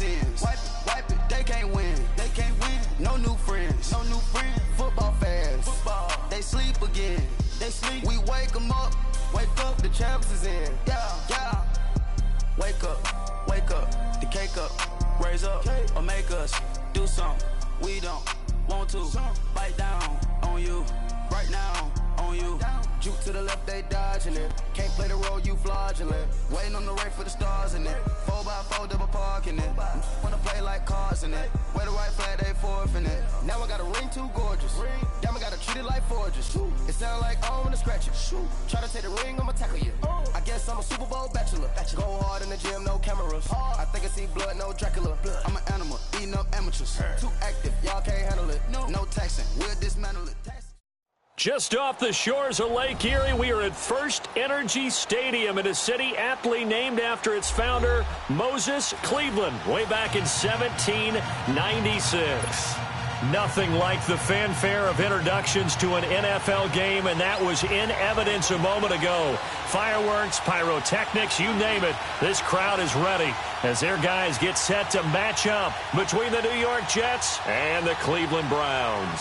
sins. Wipe it, they can't win. No new friends. Football fans. They sleep again. We wake them up. The champs is in. Yeah. Wake up. The cake up. Raise up or make us do something we don't want to. Bite down on you right now. On you. Juke to the left, they dodging it. Can't play the role, you fraudulent. Waiting on the right for the stars in it. 4x4 double parking it. Wanna play like cars in it. Wear the right flag, they forfeiting it. Now I got a ring too gorgeous. Damn, I gotta treat it like forges. It sound like I wanna scratch it. Try to take the ring, I'ma tackle you. I guess I'm a Super Bowl bachelor. Go hard in the gym, no cameras. I think I see blood, no Dracula. I'm an animal, eating up amateurs. Too active, y'all can't handle it. No taxing, we'll dismantle it. Just off the shores of Lake Erie, we are at First Energy Stadium in a city aptly named after its founder, Moses Cleveland, way back in 1796. Nothing like the fanfare of introductions to an NFL game, and that was in evidence a moment ago. Fireworks, pyrotechnics, you name it. This crowd is ready as their guys get set to match up between the New York Jets and the Cleveland Browns.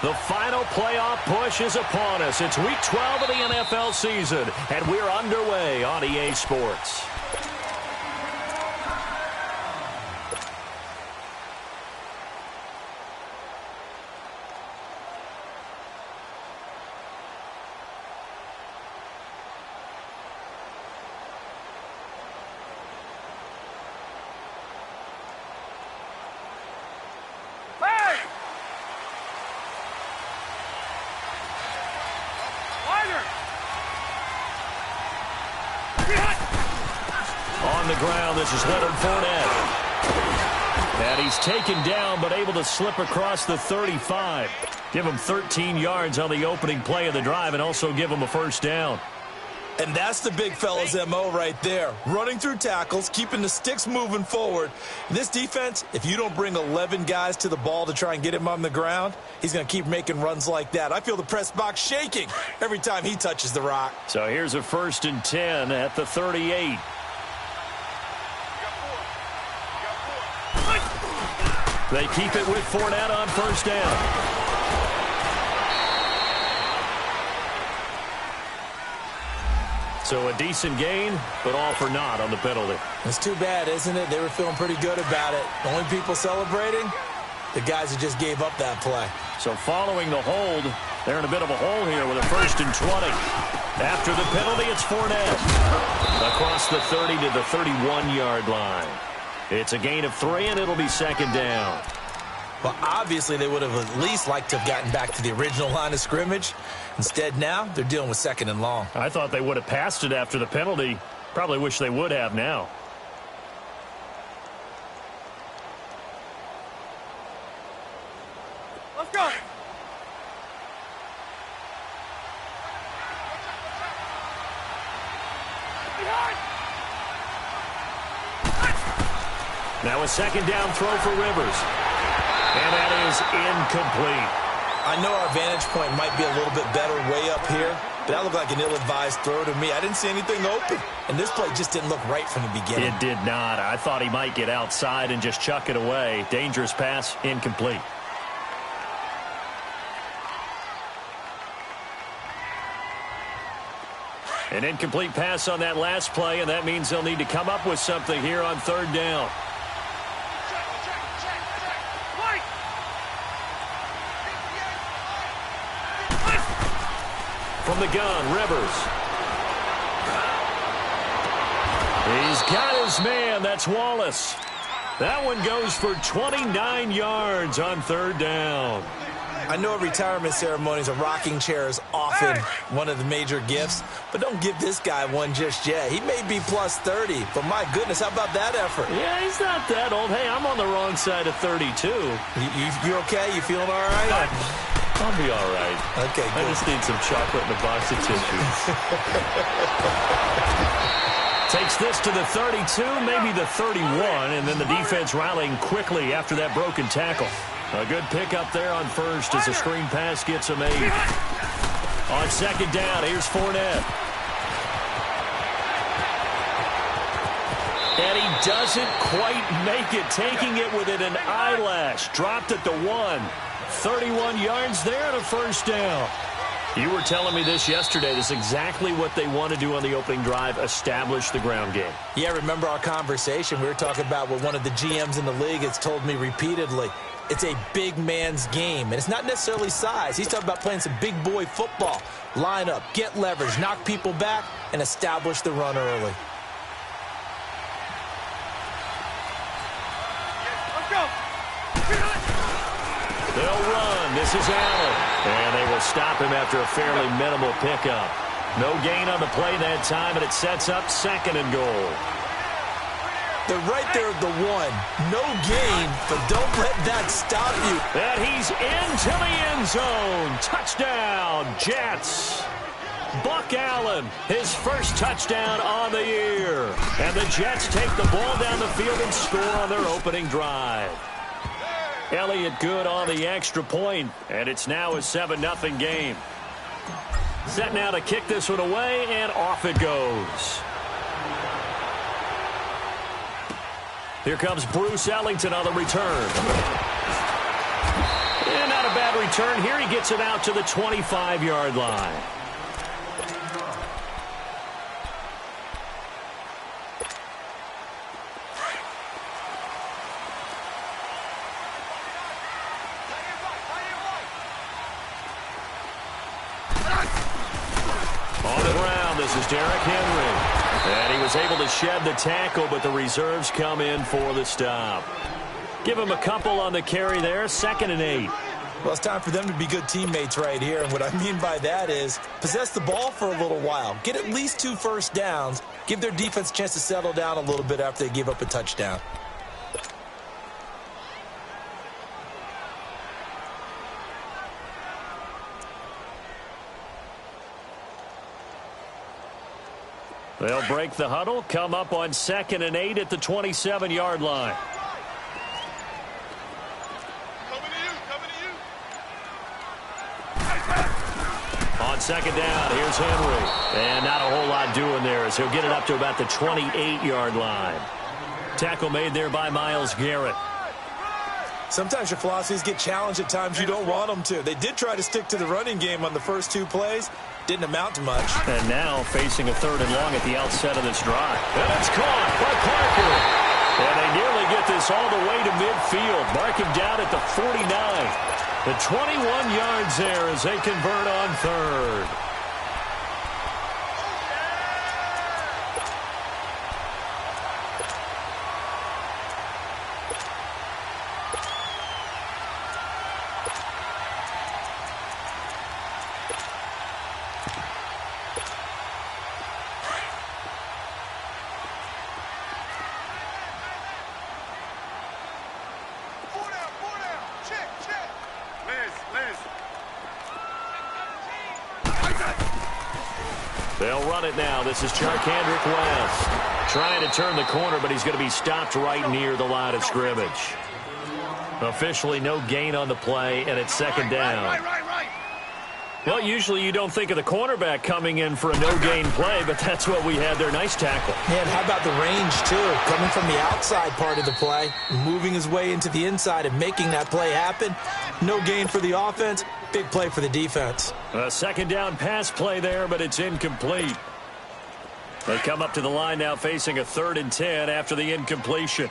The final playoff push is upon us. It's Week 12 of the NFL season, and we're underway on EA Sports. On the ground, this is Leonard Fournette. And he's taken down, but able to slip across the 35. Give him 13 yards on the opening play of the drive and also give him a first down. And that's the big fella's MO right there. Running through tackles, keeping the sticks moving forward. This defense, if you don't bring 11 guys to the ball to try and get him on the ground, he's going to keep making runs like that. I feel the press box shaking every time he touches the rock. So here's a 1st and 10 at the 38. They keep it with Fournette on first down. So a decent gain, but all for naught on the penalty. It's too bad, isn't it? They were feeling pretty good about it. The only people celebrating, the guys who just gave up that play. So following the hold, they're in a bit of a hole here with a 1st and 20. After the penalty, it's Fournette. Across the 30 to the 31-yard line. It's a gain of 3, and it'll be 2nd down. Well, obviously, they would have at least liked to have gotten back to the original line of scrimmage. Instead, now, they're dealing with 2nd and long. I thought they would have passed it after the penalty. Probably wish they would have now. Let's go. Now a 2nd down throw for Rivers. And that is incomplete. I know our vantage point might be a little bit better way up here, but that looked like an ill-advised throw to me. I didn't see anything open, and this play just didn't look right from the beginning. It did not. I thought he might get outside and just chuck it away. Dangerous pass, incomplete. An incomplete pass on that last play, and that means they'll need to come up with something here on 3rd down. From the gun, Rivers. He's got his man. That's Wallace. That one goes for 29 yards on 3rd down. I know at retirement ceremonies, a rocking chair is often one of the major gifts, but don't give this guy one just yet. He may be plus 30, but my goodness, how about that effort? Yeah, he's not that old. Hey, I'm on the wrong side of 32. You okay? You feeling all right? I'll be all right. Okay, good. I just need some chocolate and a box of tissues. Takes this to the 32, maybe the 31, and then the defense rallying quickly after that broken tackle. A good pickup there on first as a screen pass gets him 8. On 2nd down, here's Fournette. And he doesn't quite make it, taking it within an eyelash. Dropped at the 1. 31 yards there and a first down. You were telling me this yesterday. This is exactly what they want to do on the opening drive, establish the ground game. Yeah, remember our conversation? We were talking about what one of the GMs in the league has told me repeatedly. It's a big man's game, and it's not necessarily size. He's talking about playing some big boy football. Line up, get leverage, knock people back, and establish the run early. They'll run. This is Allen. And they will stop him after a fairly minimal pickup. No gain on the play that time, and it sets up 2nd and goal. They're right there at the 1. No gain, but don't let that stop you. And he's into the end zone. Touchdown, Jets. Buck Allen, his first touchdown on the year. And the Jets take the ball down the field and score on their opening drive. Elliott good on the extra point, and it's now a 7-0 game. Set now to kick this one away, and off it goes. Here comes Bruce Ellington on the return. And not a bad return here. He gets it out to the 25-yard line. On the ground, this is Derrick Henry. And he was able to shed the tackle, but the reserves come in for the stop. Give him a couple on the carry there, 2nd and 8. Well, it's time for them to be good teammates right here. And what I mean by that is possess the ball for a little while. Get at least 2 first downs. Give their defense a chance to settle down a little bit after they give up a touchdown. They'll break the huddle, come up on 2nd and 8 at the 27-yard line. On 2nd down, here's Henry. And not a whole lot doing there as he'll get it up to about the 28-yard line. Tackle made there by Myles Garrett. Sometimes your philosophies get challenged at times you don't want them to. They did try to stick to the running game on the first 2 plays. Didn't amount to much. And now facing a 3rd and long at the outset of this drive. And it's caught by Parker. And they nearly get this all the way to midfield. Mark him down at the 49. The 21 yards there as they convert on 3rd. They'll run it now. This is Charkandrick West. Trying to turn the corner, but he's going to be stopped right near the line of scrimmage. Officially no gain on the play, and it's 2nd down. Well, usually you don't think of the cornerback coming in for a no-gain play, but that's what we had there. Nice tackle. Man, how about the range, too? Coming from the outside part of the play, moving his way into the inside and making that play happen. No gain for the offense, big play for the defense. A 2nd down pass play there, but it's incomplete. They come up to the line now facing a 3rd and 10 after the incompletion.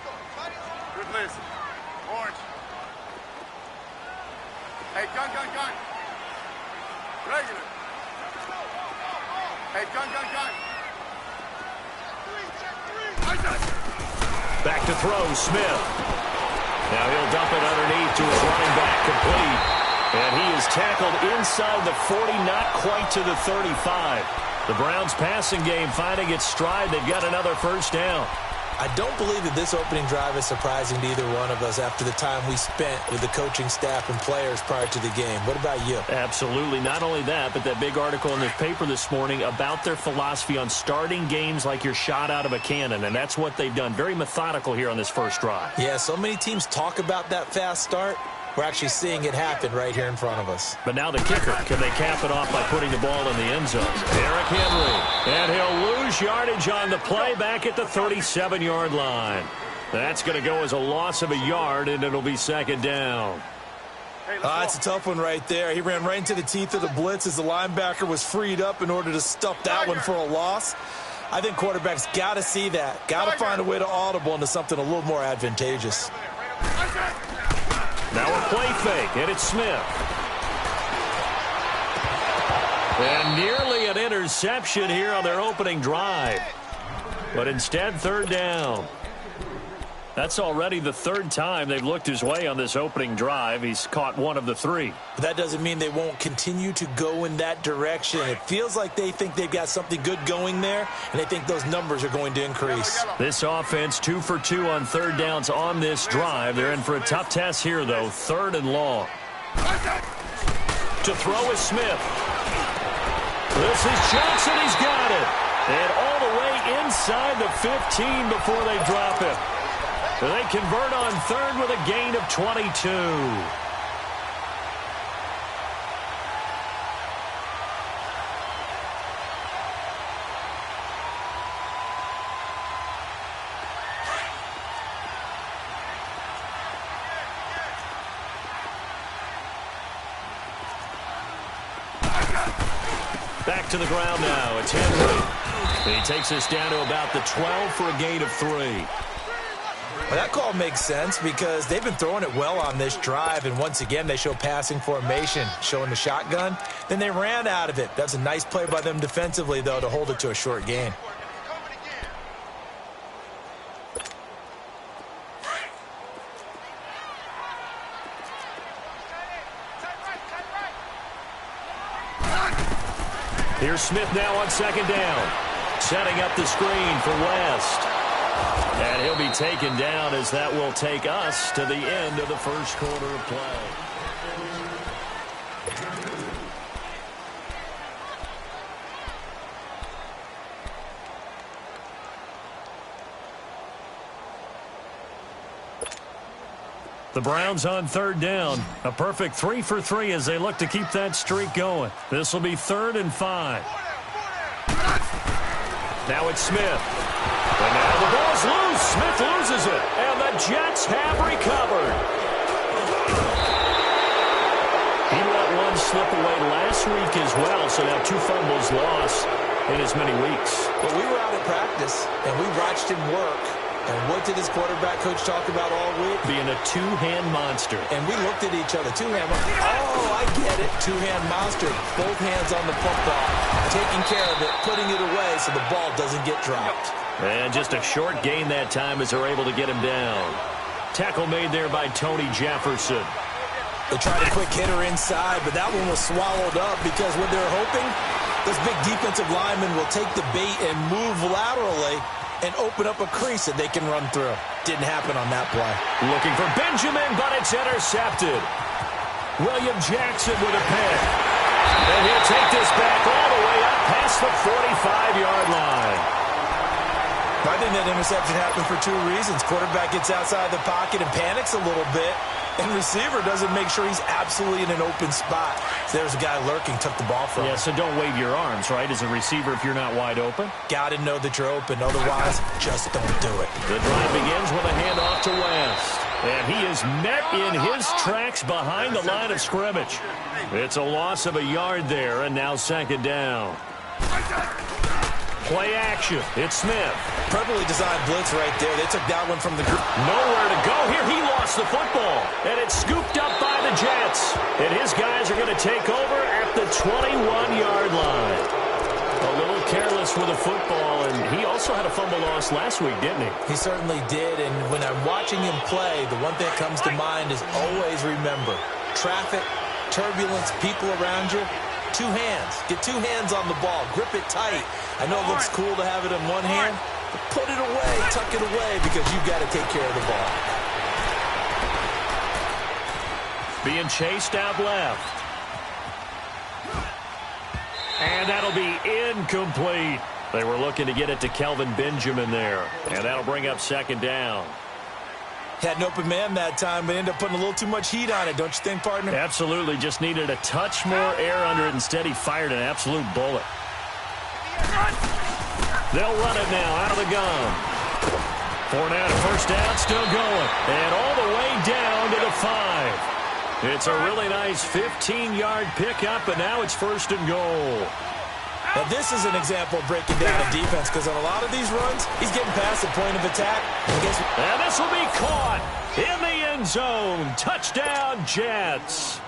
Good list. Orange. Hey, gun. Regular. Hey, gun. Back to throw, Smith. Now he'll dump it underneath to his running back, complete. And he is tackled inside the 40, not quite to the 35. The Browns passing game finding its stride. They've got another first down. I don't believe that this opening drive is surprising to either one of us after the time we spent with the coaching staff and players prior to the game. What about you? Absolutely. Not only that, but that big article in the paper this morning about their philosophy on starting games like you're shot out of a cannon, and that's what they've done. Very methodical here on this first drive. Yeah, so many teams talk about that fast start. we're actually seeing it happen right here in front of us. But now the kicker. Can they cap it off by putting the ball in the end zone? Derrick Henry. And he'll lose yardage on the play back at the 37-yard line. That's going to go as a loss of a yard, and it'll be second down. It's a tough one right there. He ran right into the teeth of the blitz as the linebacker was freed up in order to stuff that one for a loss. I think quarterbacks got to see that. Got to find a way to audible into something a little more advantageous. Now a play fake, and it's Smith. And nearly an interception here on their opening drive. But instead, third down. That's already the third time they've looked his way on this opening drive. He's caught one of the three. But that doesn't mean they won't continue to go in that direction. It feels like they think they've got something good going there, and they think those numbers are going to increase. This offense 2 for 2 on third downs on this drive. They're in for a tough test here, though. Third and long. To throw is Smith. This is Johnson. He's got it. And all the way inside the 15 before they drop it. They convert on third with a gain of 22. Back to the ground now. It's Henry. He takes us down to about the 12 for a gain of 3. Well, that call makes sense because they've been throwing it well on this drive, and once again they show passing formation, showing the shotgun. Then they ran out of it. That's a nice play by them defensively, though, to hold it to a short gain. Here's Smith now on second down. Setting up the screen for West. And he'll be taken down as that will take us to the end of the first quarter of play. The Browns on third down. A perfect 3 for 3 as they look to keep that streak going. This will be 3rd and 5. Now it's Smith. And now the ball's loose. Smith loses it. And the Jets have recovered. He let one slip away last week as well, so now 2 fumbles lost in as many weeks. But we were out at practice, and we watched him work. And what did his quarterback coach talk about all week? Being a two-hand monster. And we looked at each other. Two-hand monster. Oh, I get it. Two-hand monster. Both hands on the football. Taking care of it. Putting it away so the ball doesn't get dropped. And just a short gain that time as they're able to get him down. Tackle made there by Tony Jefferson. They tried a quick hitter inside, but that one was swallowed up because what they're hoping, those big defensive linemen will take the bait and move laterally and open up a crease that they can run through. Didn't happen on that play. Looking for Benjamin, but it's intercepted. William Jackson with a pick. And he'll take this back all the way up past the 45-yard line. I think that interception happened for 2 reasons. Quarterback gets outside the pocket and panics a little bit, and receiver doesn't make sure he's absolutely in an open spot. So there's a guy lurking, took the ball from him. Yeah, so don't wave your arms, right, as a receiver if you're not wide open. Got to know that you're open. Otherwise, just don't do it. The drive begins with a handoff to West. And he is met in his tracks behind the line of scrimmage. It's a loss of a yard there, and now second down. Play action. It's Smith. Perfectly designed blitz right there. They took that one from the group. Nowhere to go here. He lost the football. And it's scooped up by the Jets. And his guys are going to take over at the 21-yard line. A little careless with the football. And he also had a fumble loss last week, didn't he? He certainly did. And when I'm watching him play, the one thing that comes to mind is always remember. Traffic, turbulence, people around you. 2 hands. Get 2 hands on the ball. Grip it tight. I know it looks cool to have it in one hand, but put it away, tuck it away, because you've got to take care of the ball. Being chased out left. And that'll be incomplete. They were looking to get it to Kelvin Benjamin there. And that'll bring up second down. Had an open man that time, but ended up putting a little too much heat on it, don't you think, partner? Absolutely. Just needed a touch more air under it. Instead, he fired an absolute bullet. They'll run it now out of the gun. Fournette, first down, still going. And all the way down to the 5. It's a really nice 15-yard pickup, and now it's first and goal. Now, this is an example of breaking down a defense, because on a lot of these runs, he's getting past the point of attack. And this will be caught in the end zone. Touchdown, Jets.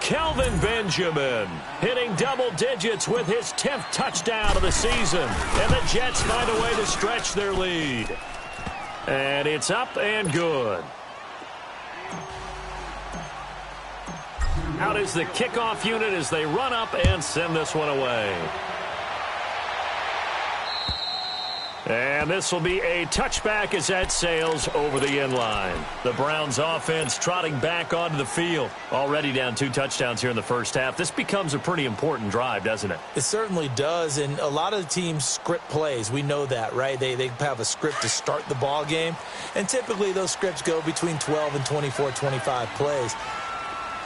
Kelvin Benjamin hitting double digits with his 10th touchdown of the season. And the Jets find a way to stretch their lead. And it's up and good. Out is the kickoff unit as they run up and send this one away. And this will be a touchback as that sails over the end line. The Browns offense trotting back onto the field. Already down 2 touchdowns here in the first half. This becomes a pretty important drive, doesn't it? It certainly does, and a lot of the teams script plays. We know that, right? They have a script to start the ball game, and typically those scripts go between 12 and 24, 25 plays.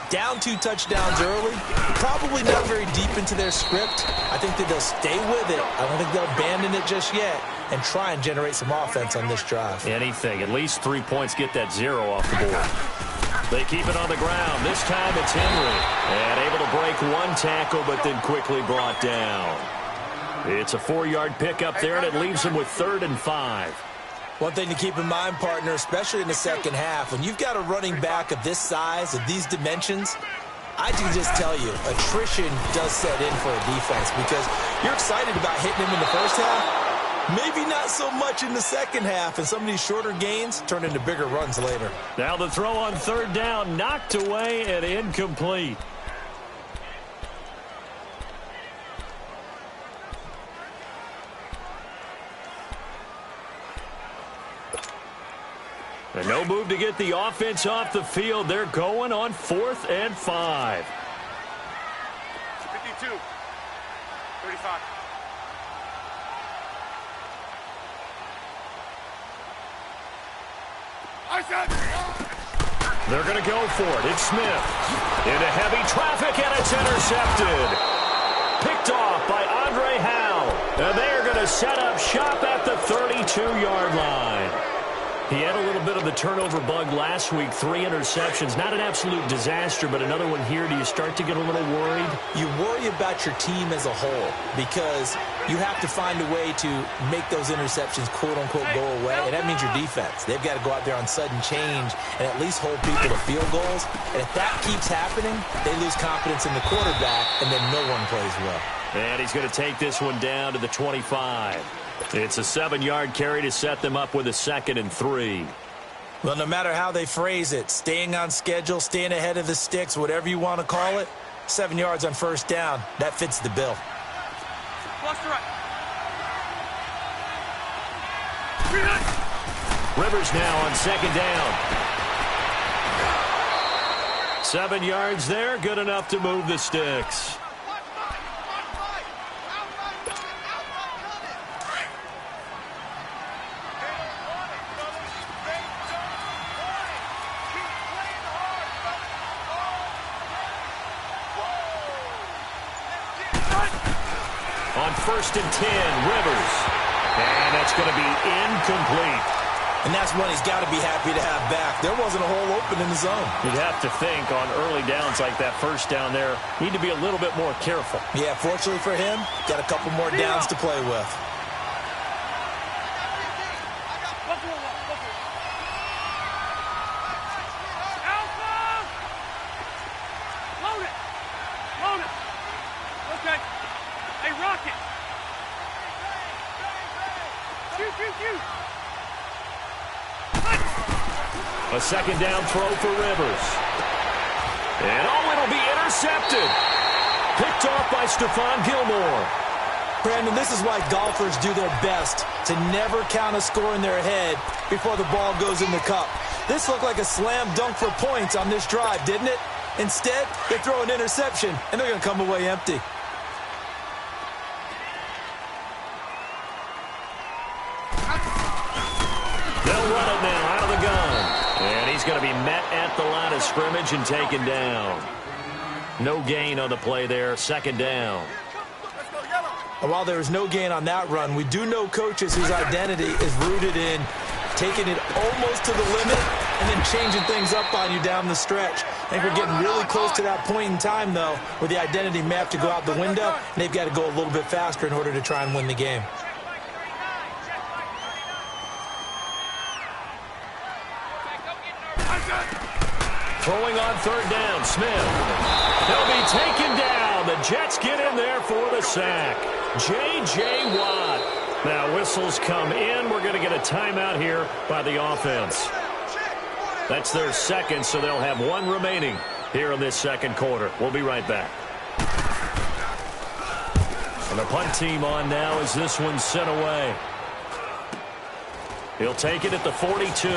Down 2 touchdowns early, probably not very deep into their script. I think that they'll stay with it. I don't think they'll abandon it just yet and try and generate some offense on this drive. Anything. At least 3 points, get that 0 off the board. They keep it on the ground. This time it's Henry. And able to break 1 tackle, but then quickly brought down. It's a 4-yard pickup there, and it leaves them with 3rd and 5. One thing to keep in mind, partner, especially in the second half, when you've got a running back of this size, of these dimensions, I can just tell you, attrition does set in for a defense because you're excited about hitting him in the first half, maybe not so much in the second half, and some of these shorter gains turn into bigger runs later. Now the throw on 3rd down, knocked away and incomplete. And no move to get the offense off the field. They're going on 4th and 5. 52. 35. They're going to go for it. It's Smith. Into heavy traffic, and it's intercepted. Picked off by Andre Howe. And they're going to set up shop at the 32-yard line. He had a little bit of the turnover bug last week, 3 interceptions. Not an absolute disaster, but another one here. Do you start to get a little worried? You worry about your team as a whole because you have to find a way to make those interceptions, quote-unquote, go away, and that means your defense. They've got to go out there on sudden change and at least hold people to field goals. And if that keeps happening, they lose confidence in the quarterback, and then no one plays well. And he's going to take this one down to the 25. It's a 7-yard carry to set them up with a 2nd and 3. Well, no matter how they phrase it, staying on schedule, staying ahead of the sticks, whatever you want to call it, 7 yards on 1st down, that fits the bill. Rivers now on 2nd down. 7 yards there, good enough to move the sticks. On 1st and 10, Rivers. And that's going to be incomplete. And that's one he's got to be happy to have back. There wasn't a hole open in the zone. You'd have to think on early downs like that 1st down there, need to be a little bit more careful. Yeah, fortunately for him, got a couple more downs to play with. A 2nd down throw for Rivers. And it'll be intercepted. Picked off by Stephon Gilmore. Brandon, this is why golfers do their best to never count a score in their head before the ball goes in the cup. This looked like a slam dunk for points on this drive, didn't it? Instead, they throw an interception, and they're going to come away empty. They'll run it now out of the going to be met at the line of scrimmage and taken down. No gain on the play there. Second down. And while there was no gain on that run, we do know coaches whose identity is rooted in taking it almost to the limit and then changing things up on you down the stretch. I think we're getting really close to that point in time, though, where the identity may have to go out the window, and they've got to go a little bit faster in order to try and win the game. Throwing on third down, Smith. He'll be taken down. The Jets get in there for the sack. J.J. Watt. Now whistles come in. We're going to get a timeout here by the offense. That's their second, so they'll have one remaining here in this second quarter. We'll be right back. And the punt team on now as this one's sent away. He'll take it at the 42.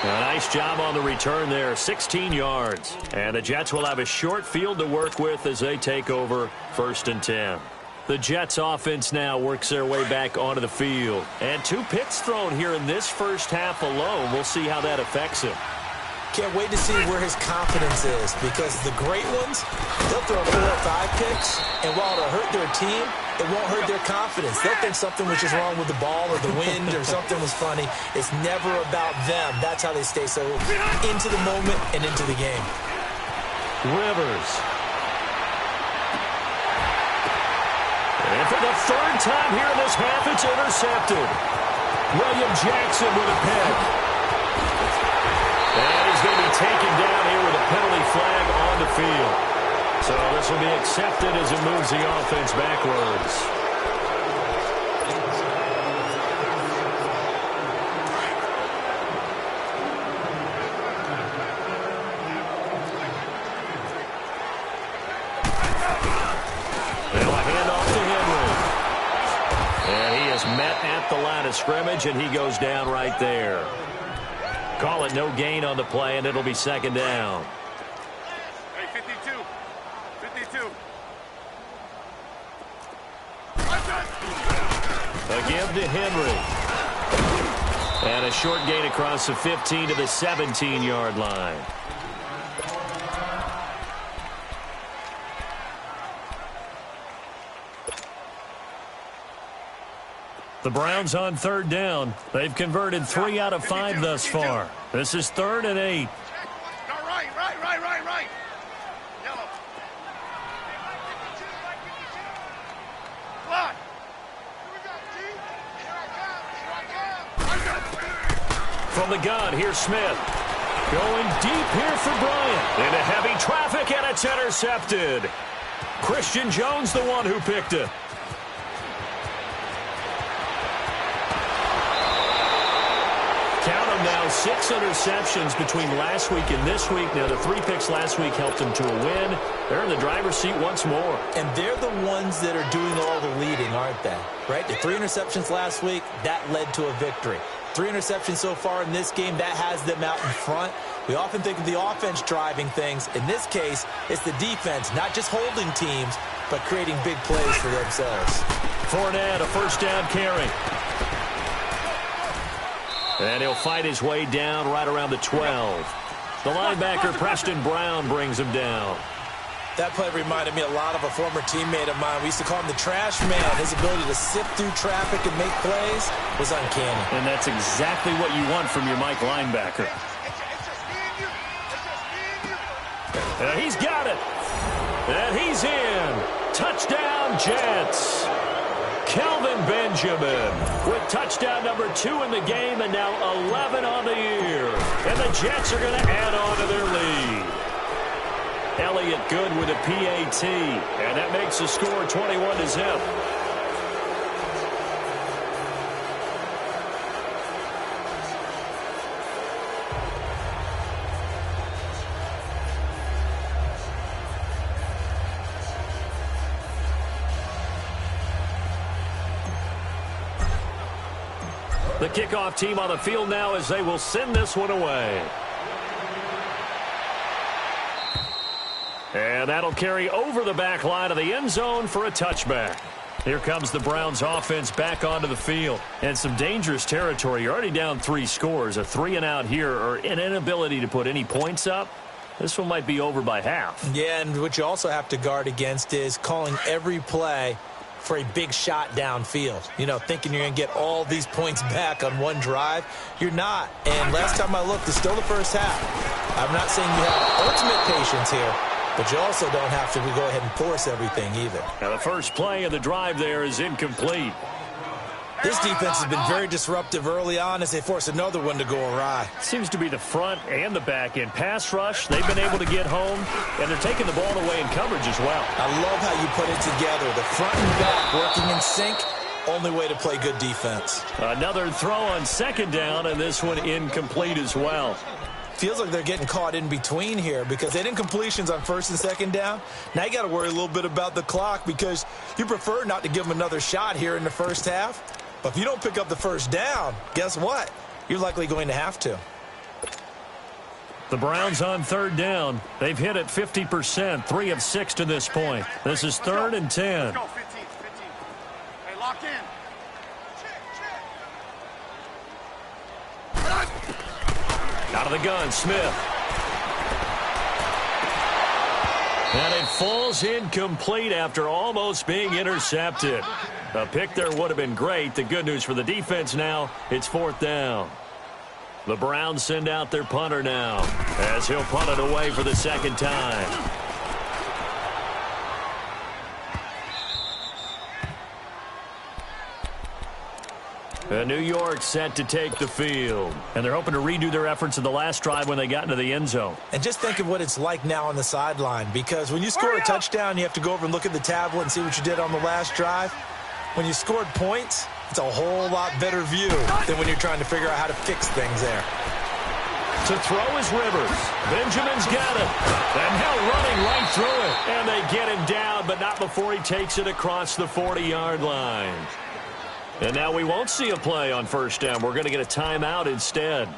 A nice job on the return there, 16 yards. And the Jets will have a short field to work with as they take over 1st and 10. The Jets offense now works their way back onto the field. And 2 picks thrown here in this first half alone. We'll see how that affects him. Can't wait to see where his confidence is, because the great ones, they'll throw 4 or 5 picks, and while it'll hurt their team, it won't hurt their confidence. They'll think something was just wrong with the ball or the wind or something was funny. It's never about them. That's how they stay so into the moment and into the game. Rivers. And for the 3rd time here in this half, it's intercepted. William Jackson with a pick. And he's going to be taken down here with a penalty flag on the field. So this will be accepted as it moves the offense backwards. Now a handoff to Henry. And he is met at the line of scrimmage, and he goes down right there. Call it no gain on the play, and it'll be 2nd down. Hey, 52. 52. A give to Henry. And a short gain across the 15 to the 17-yard line. The Browns on 3rd down. They've converted 3 out of 5 thus far. This is 3rd and 8. Right. Yellow. Block. From the gun, here's Smith. Going deep here for Bryant. Into heavy traffic, and it's intercepted. Christian Jones, the one who picked it. Count them now, 6 interceptions between last week and this week. Now, the 3 picks last week helped them to a win. They're in the driver's seat once more. And they're the ones that are doing all the leading, aren't they? Right? The 3 interceptions last week, that led to a victory. 3 interceptions so far in this game, that has them out in front. We often think of the offense driving things. In this case, it's the defense, not just holding teams, but creating big plays for themselves. Fournette, a 1st down carry. And he'll fight his way down right around the 12. The linebacker, Preston Brown, brings him down. That play reminded me a lot of a former teammate of mine. We used to call him the trash man. His ability to sift through traffic and make plays was uncanny. And that's exactly what you want from your Mike linebacker. And he's got it. And he's in. Touchdown, Jets. Kelvin Benjamin with touchdown number 2 in the game, and now 11 on the year. And the Jets are going to add on to their lead. Elliott good with a PAT, and that makes the score 21-0. The kickoff team on the field now as they will send this one away. And that'll carry over the back line of the end zone for a touchback. Here comes the Browns offense back onto the field. And some dangerous territory. You're already down 3 scores. A 3-and-out here or an inability to put any points up. This one might be over by half. Yeah, and what you also have to guard against is calling every play for a big shot downfield. You know, thinking you're going to get all these points back on one drive. You're not. And last time I looked, it's still the first half. I'm not saying you have ultimate patience here, but you also don't have to go ahead and force everything either. Now the first play of the drive there is incomplete. This defense has been very disruptive early on as they force another one to go awry. Seems to be the front and the back end. Pass rush, they've been able to get home, and they're taking the ball away in coverage as well. I love how you put it together. The front and back working in sync, only way to play good defense. Another throw on second down, and this one incomplete as well. Feels like they're getting caught in between here because they didn't completions on first and second down. Now you got to worry a little bit about the clock because you prefer not to give them another shot here in the first half. But if you don't pick up the first down, guess what? You're likely going to have to. The Browns on third down. They've hit it 50%, 3 of 6 to this point. This is 3rd and 10. Let's go, 15. Hey, lock in. Out of the gun, Smith. And it falls incomplete after almost being intercepted. A pick there would have been great. The good news for the defense now, it's 4th down. The Browns send out their punter now as he'll punt it away for the second time. New York set to take the field. And they're hoping to redo their efforts in the last drive when they got into the end zone. And just think of what it's like now on the sideline, because when you score a touchdown, you have to go over and look at the tablet and see what you did on the last drive. When you scored points, it's a whole lot better view than when you're trying to figure out how to fix things there. To throw is Rivers. Benjamin's got it. And now running right through it. And they get him down, but not before he takes it across the 40-yard line. And now we won't see a play on first down. We're going to get a timeout instead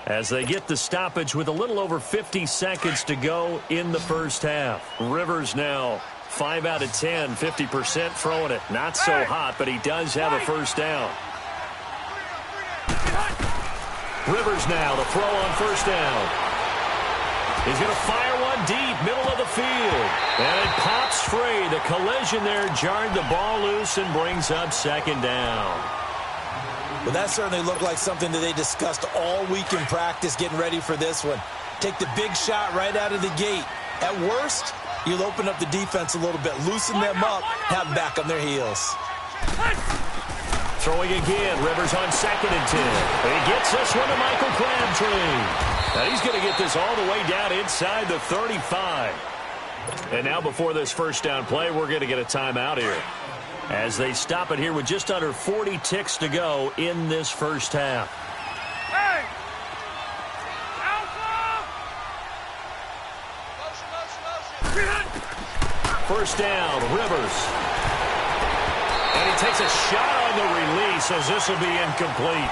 as they get the stoppage with a little over 50 seconds to go in the first half. Rivers now 5 out of 10, 50% throwing it. Not so hot, but he does have a first down. Rivers now to throw on first down. He's going to fire one deep, middle of the field. And it pops free. The collision there jarred the ball loose and brings up second down. Well, that certainly looked like something that they discussed all week in practice getting ready for this one. Take the big shot right out of the gate. At worst, you'll open up the defense a little bit, loosen them up, have them back on their heels. Throwing again, Rivers on 2nd and 10. He gets this one to Michael Crabtree. Now he's going to get this all the way down inside the 35. And now before this first down play, we're going to get a timeout here as they stop it here with just under 40 ticks to go in this first half. Hey! First down, Rivers. And he takes a shot on the release as this will be incomplete.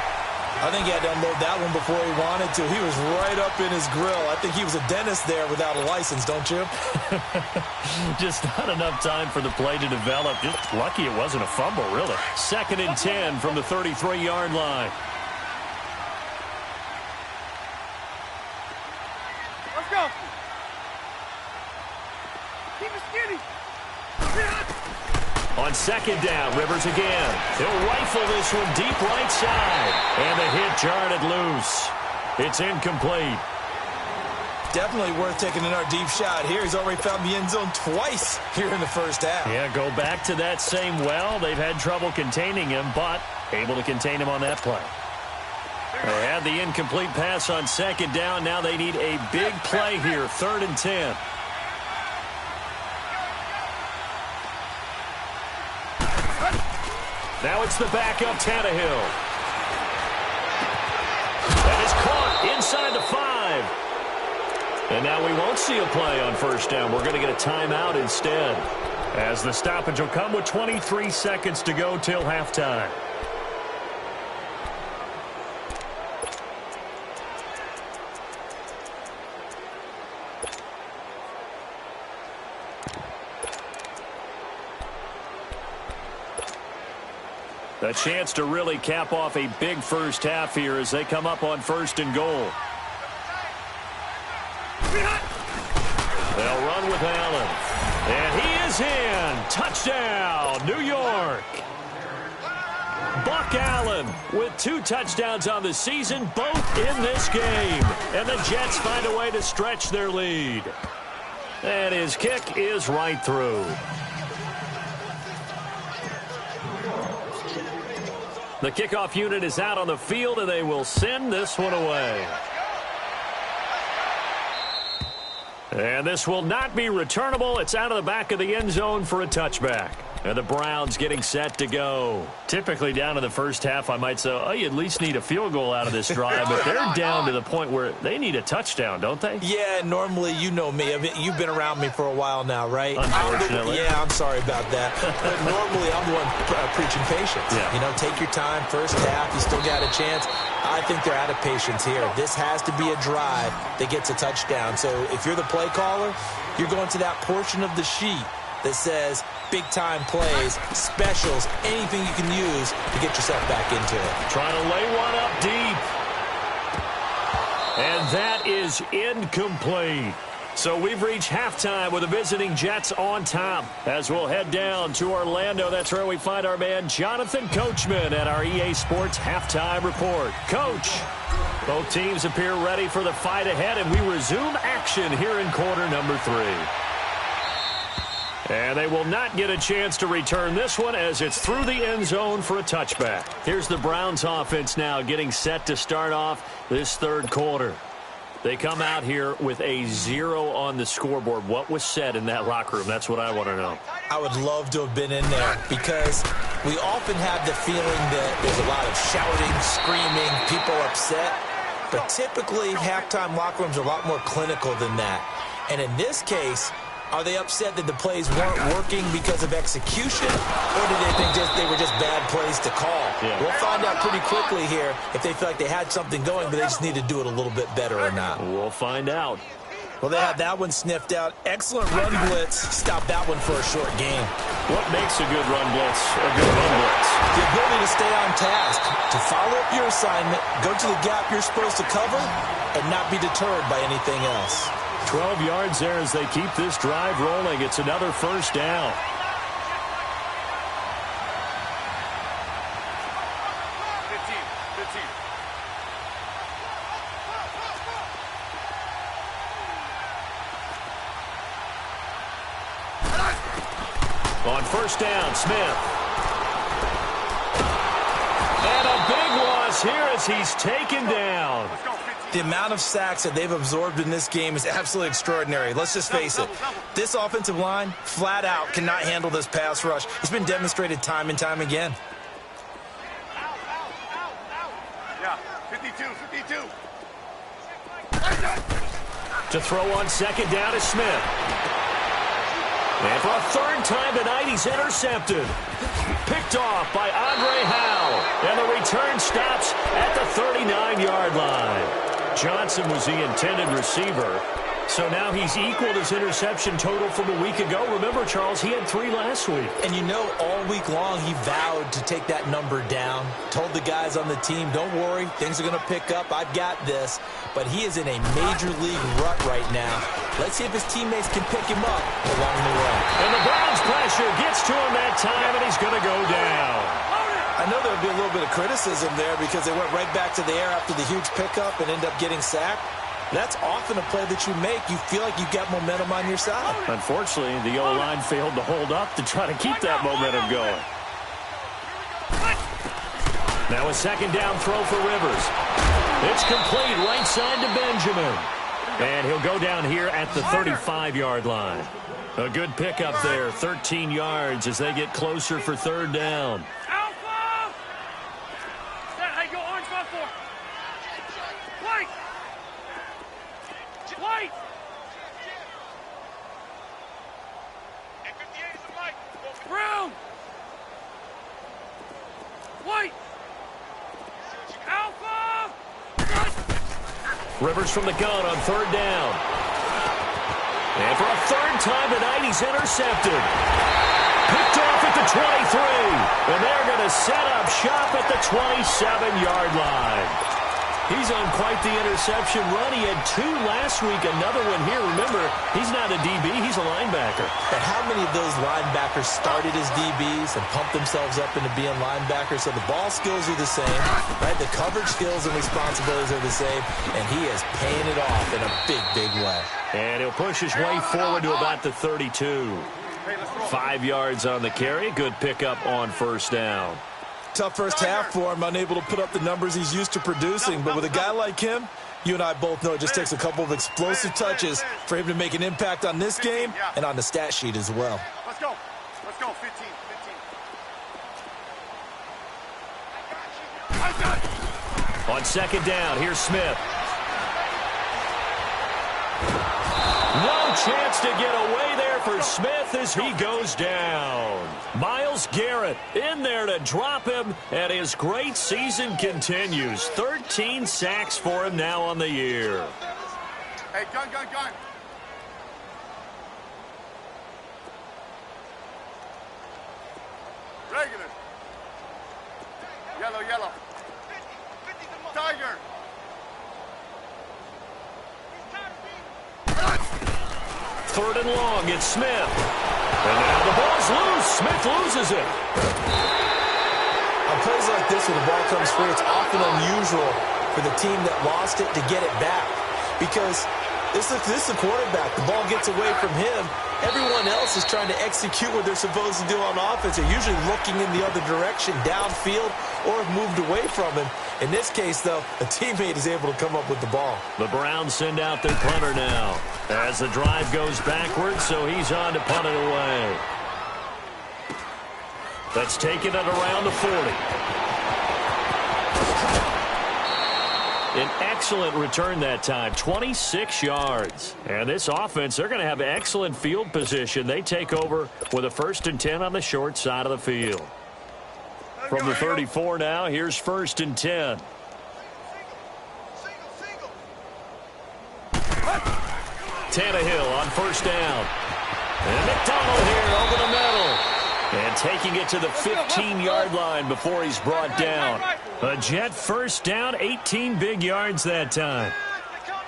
I think he had to unload that one before he wanted to. He was right up in his grill. I think he was a dentist there without a license, don't you? Just not enough time for the play to develop. Just lucky it wasn't a fumble, really. 2nd and 10 from the 33-yard line. Let's go. Keep it skinny. On second down, Rivers again. He'll rifle this one deep right side. And the hit jarred it loose. It's incomplete. Definitely worth taking another deep shot here. He's already found the end zone twice here in the first half. Yeah, go back to that same well. They've had trouble containing him, but able to contain him on that play. They had the incomplete pass on second down. Now they need a big play here, 3rd and 10. Now it's the backup Tannehill. That is caught inside the 5. And now we won't see a play on first down. We're going to get a timeout instead, as the stoppage will come with 23 seconds to go till halftime. A chance to really cap off a big first half here as they come up on 1st and goal. They'll run with Allen. And he is in. Touchdown, New York. Buck Allen with 2 touchdowns on the season, both in this game. And the Jets find a way to stretch their lead. And his kick is right through. The kickoff unit is out on the field, and they will send this one away. And this will not be returnable. It's out of the back of the end zone for a touchback. And the Browns getting set to go. Typically down in the first half, I might say, oh, you at least need a field goal out of this drive. But they're down to the point where they need a touchdown, don't they? Yeah, normally, you know me. I mean, you've been around me for a while now, right? Unfortunately. I'm sorry about that. But normally, I'm the one preaching patience. Yeah. You know, take your time. First half, you still got a chance. I think they're out of patience here. This has to be a drive that gets a touchdown. So if you're the play caller, you're going to that portion of the sheet that says big-time plays, specials, anything you can use to get yourself back into it. Trying to lay one up deep. And that is incomplete. So we've reached halftime with the visiting Jets on top. As we'll head down to Orlando, that's where we find our man Jonathan Coachman at our EA Sports Halftime Report. Coach, both teams appear ready for the fight ahead, and we resume action here in quarter number 3. And they will not get a chance to return this one as it's through the end zone for a touchback. Here's the Browns offense now getting set to start off this third quarter. They come out here with a 0 on the scoreboard. What was said in that locker room? That's what I want to know. I would love to have been in there because we often have the feeling that there's a lot of shouting, screaming, people upset. But typically, halftime locker rooms are a lot more clinical than that. And in this case, are they upset that the plays weren't working because of execution, or did they think they were just bad plays to call? Yeah. We'll find out pretty quickly here if they feel like they had something going, but they just need to do it a little bit better or not. We'll find out. Well, they had that one sniffed out. Excellent run blitz. Stop that one for a short gain. What makes a good run blitz a good run blitz? The ability to stay on task, to follow up your assignment, go to the gap you're supposed to cover, and not be deterred by anything else. 12 yards there as they keep this drive rolling. It's another first down. On first down, Smith. And a big loss here as he's taken down. The amount of sacks that they've absorbed in this game is absolutely extraordinary. Let's just face it. This offensive line, flat out, cannot handle this pass rush. It's been demonstrated time and time again. Yeah, 52. To throw on second down is Smith. And for a third time tonight, he's intercepted. Picked off by Andre Howe. And the return stops at the 39-yard line. Johnson was the intended receiver. So now he's equaled his interception total from a week ago. Remember, Charles, he had 3 last week. And you know, all week long he vowed to take that number down. Told the guys on the team, don't worry, things are going to pick up. I've got this. But he is in a major league rut right now. Let's see if his teammates can pick him up along the way. And the Browns pressure gets to him that time, and he's going to go down. I know there'll be a little bit of criticism there because they went right back to the air after the huge pickup and end up getting sacked. That's often a play that you make. You feel like you've got momentum on your side. Unfortunately, the O-line failed to hold up to try to keep that momentum going. Now a second down throw for Rivers. It's complete right side to Benjamin. And he'll go down here at the 35-yard line. A good pickup there, 13 yards as they get closer for third down. Alpha! Hey, go orange 5-4. White! White! Brown! White! Alpha! Rivers from the gun on third down. And for a third time tonight, he's intercepted. Picked off at the 23. And they're going to set up shop at the 27-yard line. He's on quite the interception run. He had 2 last week, another one here. Remember, he's not a DB, he's a linebacker. And how many of those linebackers started as DBs and pumped themselves up into being linebackers? So the ball skills are the same, right? The coverage skills and responsibilities are the same, and he is paying it off in a big, big way. And he'll push his way forward to about the 32. 5 yards on the carry. Good pickup on first down. Tough first half for him, unable to put up the numbers he's used to producing. But with a guy like him, you and I both know it just takes a couple of explosive touches for him to make an impact on this game and on the stat sheet as well. Let's go. Let's go. 15. On second down, here's Smith. No chance to get away there for Smith as he goes down. Myles Garrett in there to drop him, and his great season continues. 13 sacks for him now on the year. Hey, gun. Regular. Yellow. Tiger. Third and long, it's Smith. And now the ball's loose. Smith loses it. On plays like this where the ball comes free, it's often unusual for the team that lost it to get it back. Because this is the quarterback. The ball gets away from him. Everyone else is trying to execute what they're supposed to do on offense. They're usually looking in the other direction, downfield, or have moved away from him. In this case, though, a teammate is able to come up with the ball. The Browns send out their punter now as the drive goes backwards, so he's on to punt it away. That's taken it around the 40. An excellent return that time, 26 yards. And this offense, they're going to have excellent field position. They take over with a 1st and 10 on the short side of the field. From the 34 now, here's 1st and 10. Tannehill on first down. And McDonald here over the middle. And taking it to the 15-yard line before he's brought down. A Jet first down, 18 big yards that time.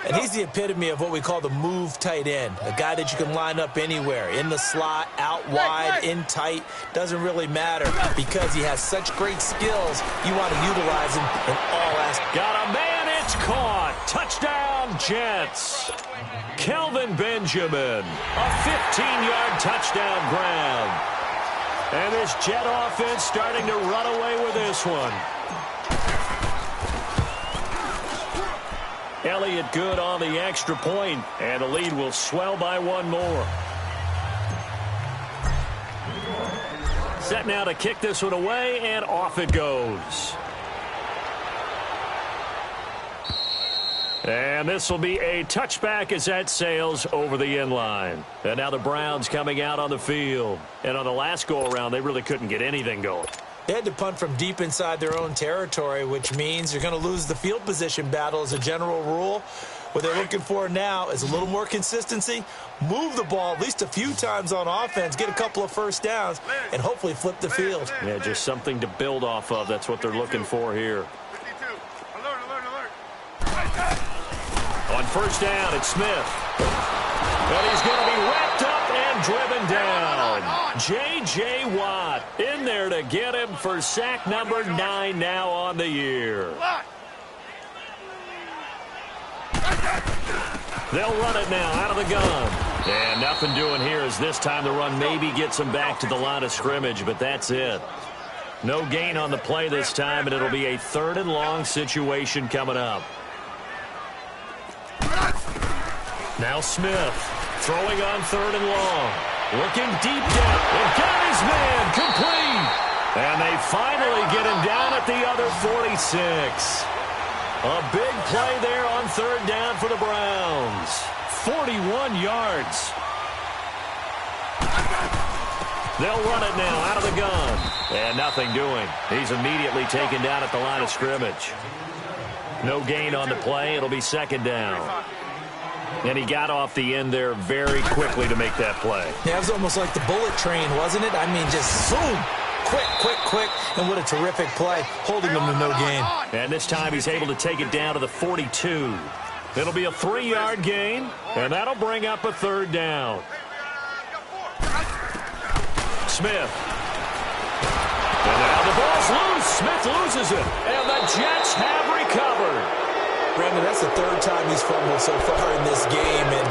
And he's the epitome of what we call the move tight end. A guy that you can line up anywhere. In the slot, out wide, in tight. Doesn't really matter because he has such great skills. You want to utilize him in all aspects. Got a man, it's caught. Touchdown, Jets. Kelvin Benjamin. A 15-yard touchdown grab. And this Jet offense starting to run away with this one. Elliott good on the extra point, and the lead will swell by 1 more. Set now to kick this one away, and off it goes. And this will be a touchback as that sails over the end line. And now the Browns coming out on the field. And on the last go-around, they really couldn't get anything going. They had to punt from deep inside their own territory, which means you're going to lose the field position battle as a general rule. What they're looking for now is a little more consistency, move the ball at least a few times on offense, get a couple of first downs, and hopefully flip the field. Yeah, just something to build off of. That's what they're looking for here. 52. Alert. On first down, it's Smith. But he's going to be wrapped up and driven down. J.J. Watt in there to get him for sack number 9 now on the year. They'll run it now out of the gun. And nothing doing here as this time the run maybe gets them back to the line of scrimmage, but that's it. No gain on the play this time, and it'll be a 3rd and long situation coming up. Now Smith throwing on 3rd and long. Looking deep down. And got his man complete. And they finally get him down at the other 46. A big play there on 3rd down for the Browns. 41 yards. They'll run it now out of the gun. And nothing doing. He's immediately taken down at the line of scrimmage. No gain on the play. It'll be 2nd down. And he got off the end there very quickly to make that play. Yeah, it was almost like the bullet train, wasn't it? I mean, just boom, quick, and what a terrific play, holding them to no gain. And this time he's able to take it down to the 42. It'll be a 3-yard gain, and that'll bring up a 3rd down. Smith. And now the ball's loose. Smith loses it, and the Jets have recovered. Brandon, that's the 3rd time he's fumbled so far in this game, and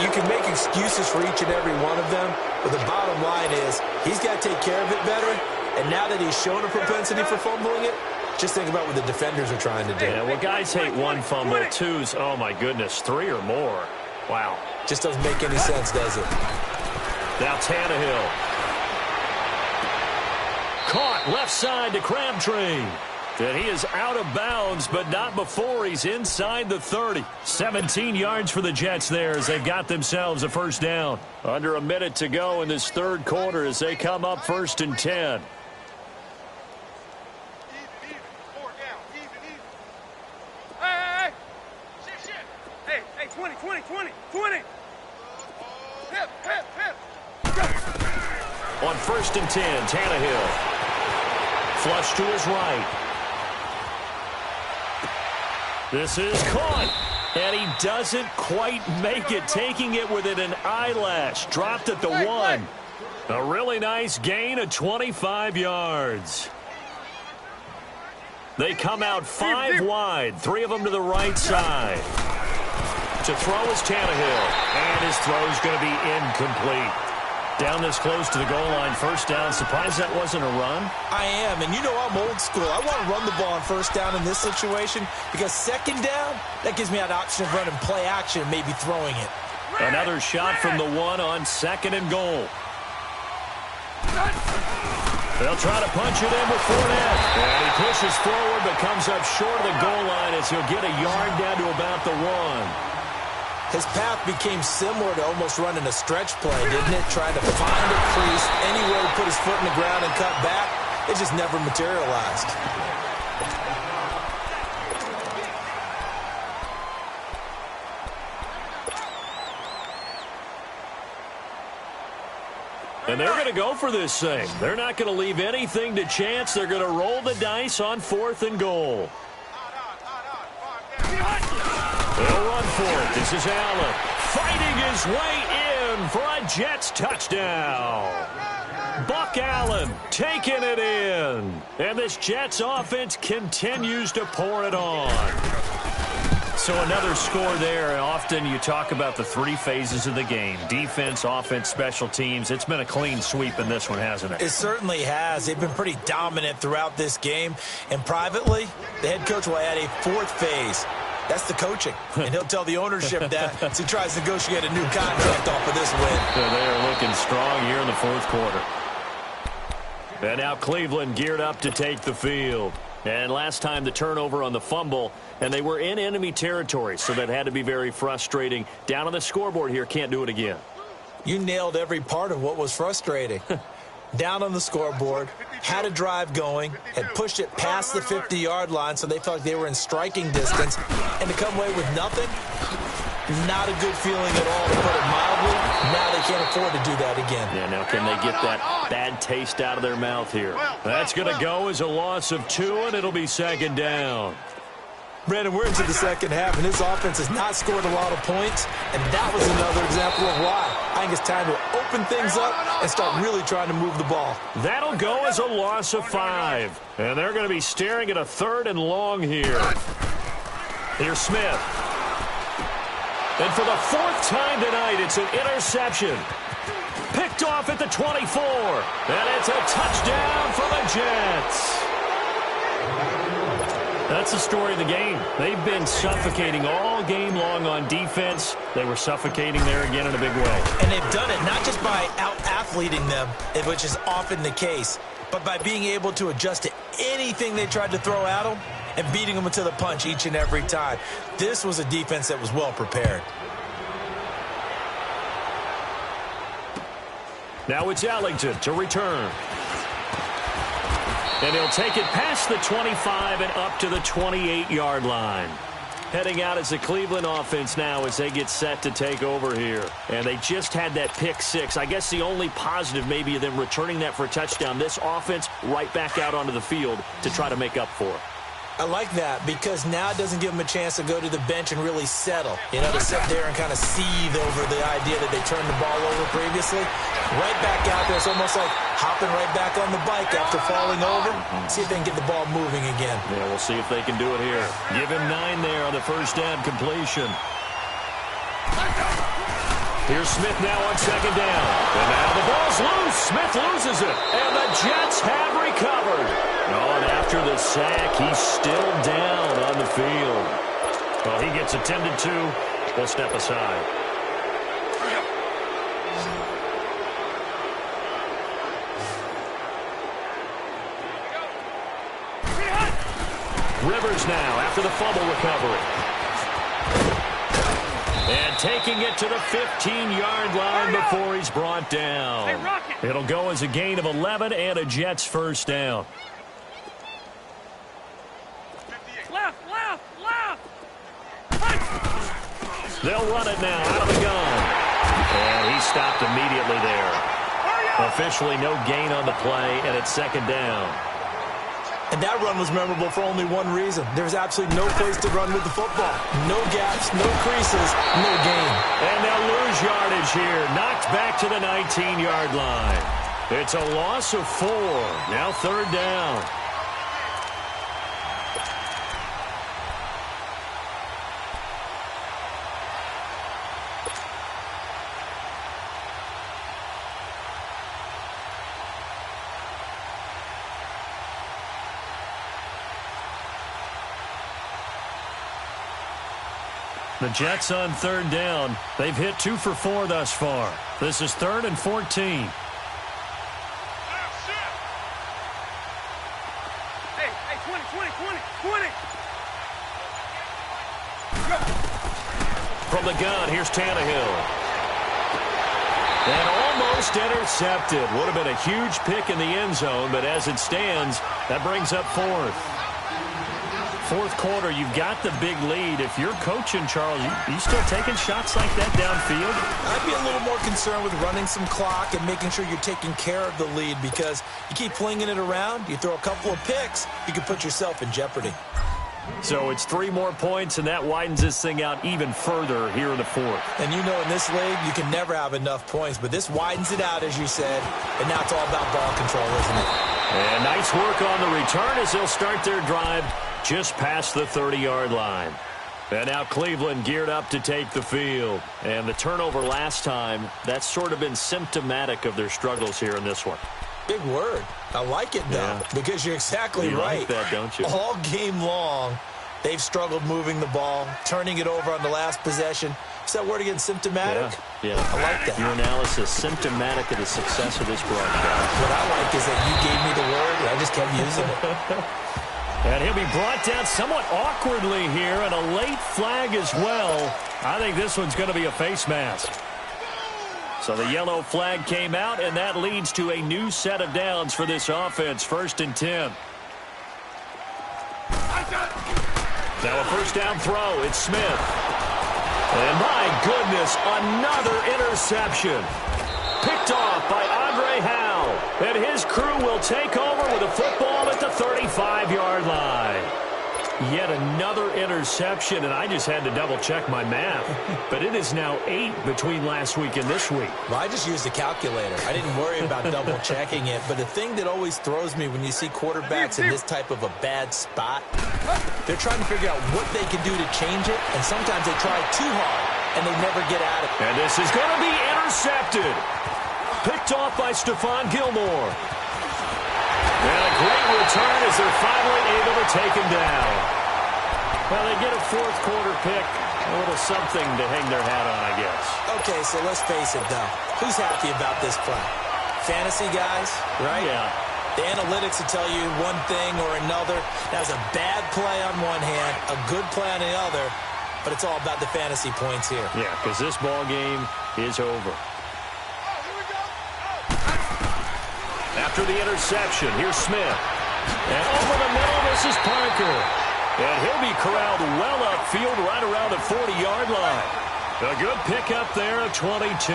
you can make excuses for each and every one of them, but the bottom line is he's got to take care of it better, and now that he's shown a propensity for fumbling it, just think about what the defenders are trying to do. Yeah, well, guys hate 1 fumble, 2's, oh my goodness, 3 or more. Wow. Just doesn't make any sense, does it? Now Tannehill. Caught left side to Crabtree. And he is out of bounds, but not before he's inside the 30. 17 yards for the Jets there as they've got themselves a 1st down. Under a minute to go in this 3rd quarter as they come up 1st and 10. Hey, 20. Hip. On 1st and 10, Tannehill. Flush to his right. This is caught, and he doesn't quite make it, taking it within an eyelash. Dropped at the 1. A really nice gain of 25 yards. They come out 5 wide, 3 of them to the right side. To throw is Tannehill, and his throw is going to be incomplete. Down this close to the goal line, 1st down. Surprised that wasn't a run? I am, and I'm old school. I want to run the ball on 1st down in this situation because 2nd down, that gives me an option of running play action and maybe throwing it. Another shot from the 1 on 2nd and goal. They'll try to punch it in with Fournette. And he pushes forward but comes up short of the goal line as he'll get a yard down to about the 1. His path became similar to almost running a stretch play, didn't it? Trying to find a crease, anywhere to put his foot in the ground and cut back. It just never materialized. And they're going to go for this thing. They're not going to leave anything to chance. They're going to roll the dice on 4th and goal. They'll run for it. This is Allen fighting his way in for a Jets touchdown. Buck Allen taking it in. And this Jets offense continues to pour it on. So another score there. Often you talk about the 3 phases of the game. Defense, offense, special teams. It's been a clean sweep in this one, hasn't it? It certainly has. They've been pretty dominant throughout this game. And privately, the head coach will add a 4th phase. That's the coaching. And he'll tell the ownership that as he tries to negotiate a new contract off of this win. So they are looking strong here in the 4th quarter. And now Cleveland geared up to take the field. And last time the turnover on the fumble, and they were in enemy territory, so that had to be very frustrating. Down on the scoreboard here, can't do it again. You nailed every part of what was frustrating. Down on the scoreboard, had a drive going, had pushed it past the 50-yard line, so they felt like they were in striking distance, and to come away with nothing, not a good feeling at all, to put it mildly. Now they can't afford to do that again. Yeah, now can they get that bad taste out of their mouth here? That's going to go as a loss of 2, and it'll be 2nd down. Brandon, we're into the 2nd half, and this offense has not scored a lot of points, and that was another example of why. I think it's time to open things up and start really trying to move the ball. That'll go as a loss of 5, and they're going to be staring at a 3rd and long here. Here's Smith. And for the 4th time tonight, it's an interception. Picked off at the 24, and it's a touchdown for the Jets. That's the story of the game. They've been suffocating all game long on defense. They were suffocating there again in a big way. And they've done it not just by out-athleting them, which is often the case, but by being able to adjust to anything they tried to throw at them and beating them to the punch each and every time. This was a defense that was well prepared. Now it's Ellington to return. And he'll take it past the 25 and up to the 28-yard line. Heading out as the Cleveland offense now as they get set to take over here. And they just had that pick six. I guess the only positive maybe of them returning that for a touchdown. This offense right back out onto the field to try to make up for it. I like that because now it doesn't give them a chance to go to the bench and really settle. You know, to sit there and kind of seethe over the idea that they turned the ball over previously. Right back out there. It's almost like hopping right back on the bike after falling over. See if they can get the ball moving again. Yeah, we'll see if they can do it here. Give him 9 there on the first down completion. Here's Smith now on second down. And now the ball's loose. Smith loses it. And the Jets have recovered. Oh, and after the sack, he's still down on the field. Well, he gets attended to. We'll step aside. Rivers now after the fumble recovery. And taking it to the 15-yard line before he's brought down. It'll go as a gain of 11 and a Jets first down. Left. They'll run it now out of the gun. And he stopped immediately there. Officially no gain on the play, and it's second down. And that run was memorable for only one reason. There's absolutely no place to run with the football. No gaps, no creases, no gain. And they'll lose yardage here. Knocked back to the 19-yard line. It's a loss of 4. Now third down. The Jets on third down. They've hit 2 for 4 thus far. This is 3rd and 14. Hey, 20. From the gun, here's Tannehill. And almost intercepted. Would have been a huge pick in the end zone, but as it stands, that brings up 4th. Fourth quarter, you've got the big lead. If you're coaching, Charles, you still taking shots like that downfield? I'd be a little more concerned with running some clock and making sure you're taking care of the lead because you keep flinging it around, you throw a couple of picks, you can put yourself in jeopardy. So it's 3 more points, and that widens this thing out even further here in the fourth. And you know in this league, you can never have enough points, but this widens it out, as you said, and now it's all about ball control, isn't it? And nice work on the return as they'll start their drive just past the 30-yard line. And now Cleveland geared up to take the field. And the turnover last time, that's sort of been symptomatic of their struggles here in this one. Big word. I like it, though, because you're exactly right. You like that, don't you? All game long, they've struggled moving the ball, turning it over on the last possession. Is that word again, symptomatic? Yeah. I like that. Your analysis, symptomatic of the success of this broadcast. What I like is that you gave me the word, and I just kept using it. And he'll be brought down somewhat awkwardly here, and a late flag as well. I think this one's going to be a face mask. So the yellow flag came out, and that leads to a new set of downs for this offense. 1st and 10. Now a first down throw. It's Smith. And my goodness, another interception. Picked off by Andre Howe. And his crew will take over with a football at the 35-yard line. Yet another interception, and I just had to double-check my math. But it is now 8 between last week and this week. Well, I just used a calculator. I didn't worry about double-checking it. But the thing that always throws me when you see quarterbacks in this type of a bad spot, they're trying to figure out what they can do to change it, and sometimes they try too hard, and they never get at it. And this is going to be intercepted. Picked off by Stephon Gilmore. And a great return as they're finally able to take him down. Well, they get a fourth quarter pick. A little something to hang their hat on, I guess. Okay, so let's face it, though. Who's happy about this play? Fantasy guys, right? Yeah. The analytics will tell you one thing or another. That's a bad play on one hand, a good play on the other, but it's all about the fantasy points here. Yeah, because this ball game is over. After the interception, here's Smith. And over the middle, this is Parker. And he'll be corralled well upfield right around the 40-yard line. A good pickup there of 22.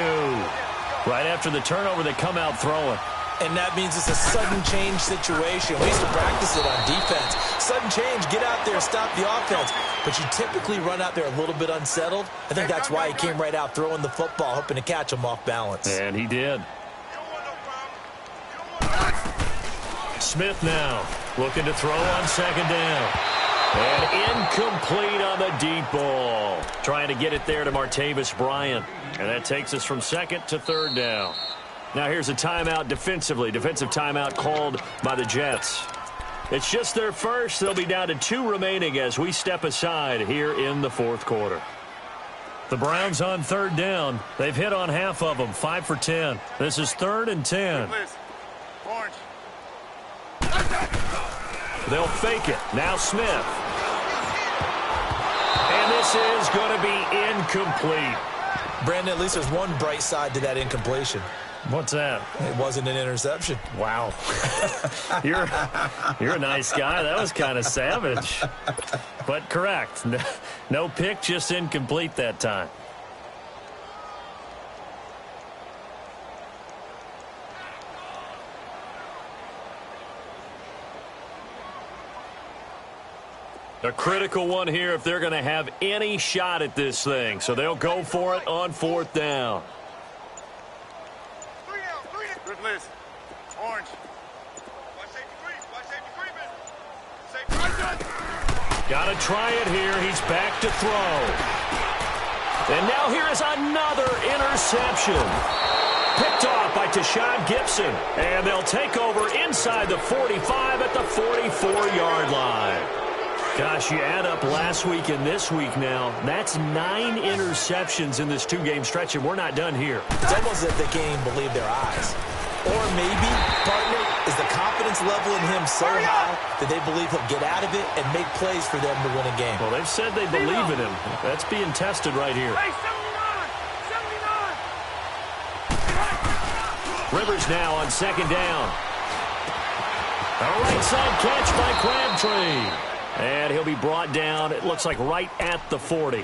Right after the turnover, they come out throwing. And that means it's a sudden change situation. We used to practice it on defense. Sudden change, get out there, stop the offense. But you typically run out there a little bit unsettled. I think that's why he came right out throwing the football, hoping to catch him off balance. And he did. Smith now looking to throw on second down. And incomplete on the deep ball. Trying to get it there to Martavis Bryant. And that takes us from second to third down. Now here's a timeout defensively. Defensive timeout called by the Jets. It's just their first. They'll be down to 2 remaining as we step aside here in the fourth quarter. The Browns on third down. They've hit on half of them, 5 for 10. This is 3rd and 10. Orange. They'll fake it. Now Smith. And this is going to be incomplete. Brandon, at least there's one bright side to that incompletion. What's that? It wasn't an interception. Wow. You're a nice guy. That was kind of savage. But correct. No pick, just incomplete that time. A critical one here if they're going to have any shot at this thing. So they'll go for it on 4th down. Good list. Orange. Got to try it here. He's back to throw. And now here is another interception. Picked off by Tashawn Gibson. And they'll take over inside the 45 at the 44-yard line. Gosh, you add up last week and this week now, that's 9 interceptions in this 2-game stretch, and we're not done here. It's almost as if they can't even believe their eyes. Or maybe, partner, is the confidence level in him so high that they believe he'll get out of it and make plays for them to win a game. Well, they've said they believe in him. That's being tested right here. Hey, 79! Rivers now on second down. A right side catch by Crabtree. And he'll be brought down, it looks like right at the 40.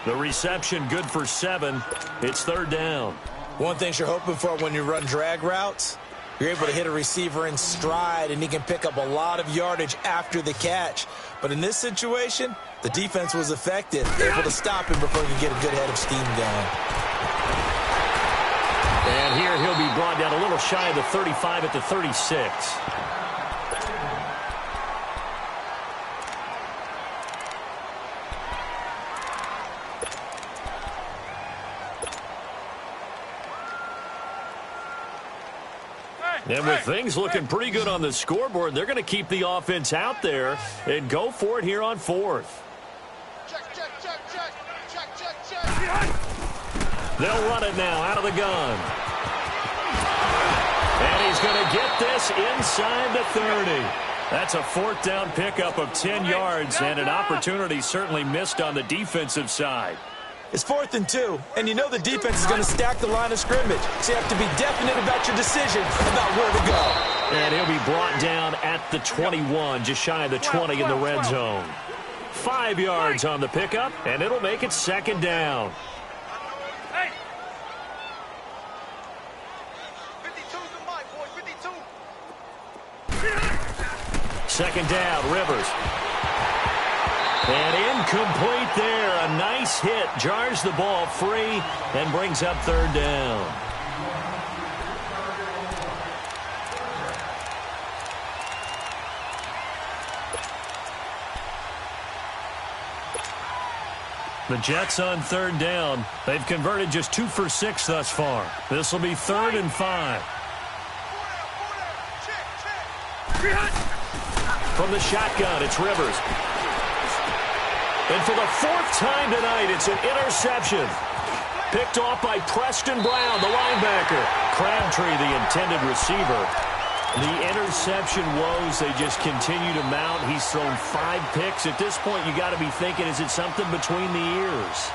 The reception good for 7. It's 3rd down. One thing you're hoping for when you run drag routes, you're able to hit a receiver in stride, and he can pick up a lot of yardage after the catch. But in this situation, the defense was effective, able to stop him before he could get a good head of steam going. And here he'll be brought down a little shy of the 35 at the 36. And with things looking pretty good on the scoreboard, they're going to keep the offense out there and go for it here on 4th. They'll run it now out of the gun. And he's going to get this inside the 30. That's a 4th down pickup of 10 yards and an opportunity certainly missed on the defensive side. It's 4th and 2, and you know the defense is going to stack the line of scrimmage. So you have to be definite about your decision about where to go. And he'll be brought down at the 21, just shy of the 20 in the red zone. 5 yards on the pickup, and it'll make it 2nd down. Hey! 2nd down, Rivers. And incomplete there. A nice hit. Jars the ball free and brings up 3rd down. The Jets on 3rd down. They've converted just 2 for 6 thus far. This will be 3rd and 5. From the shotgun, it's Rivers. And for the 4th time tonight, it's an interception. Picked off by Preston Brown, the linebacker. Crabtree, the intended receiver. The interception woes, they just continue to mount. He's thrown 5 picks. At this point, you got to be thinking, is it something between the ears?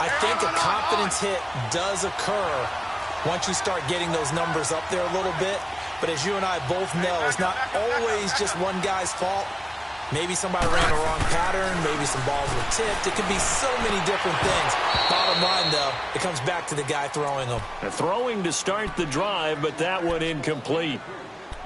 I think a confidence hit does occur once you start getting those numbers up there a little bit. But as you and I both know, it's not always just one guy's fault. Maybe somebody ran the wrong pattern. Maybe some balls were tipped. It could be so many different things. Bottom line, though, it comes back to the guy throwing them. Throwing to start the drive, but that one incomplete.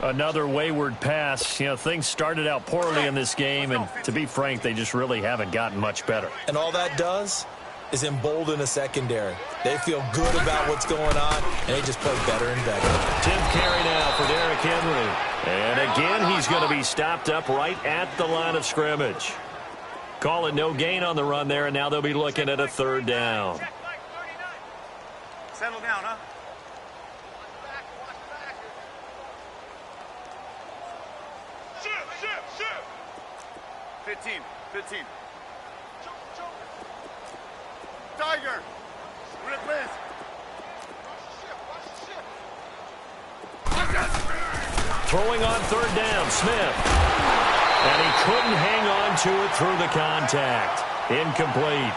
Another wayward pass. You know, things started out poorly in this game, and to be frank, they just really haven't gotten much better. And all that does is embolden a secondary. They feel good about what's going on, and they just play better and better. 10th carry now for Derrick Henry. And again, he's going to be stopped up right at the line of scrimmage. Calling no gain on the run there, and now they'll be looking at a 3rd down. Settle down, huh? Shoot. 15. Tiger. Ripless. Throwing on 3rd down, Smith. And he couldn't hang on to it through the contact. Incomplete.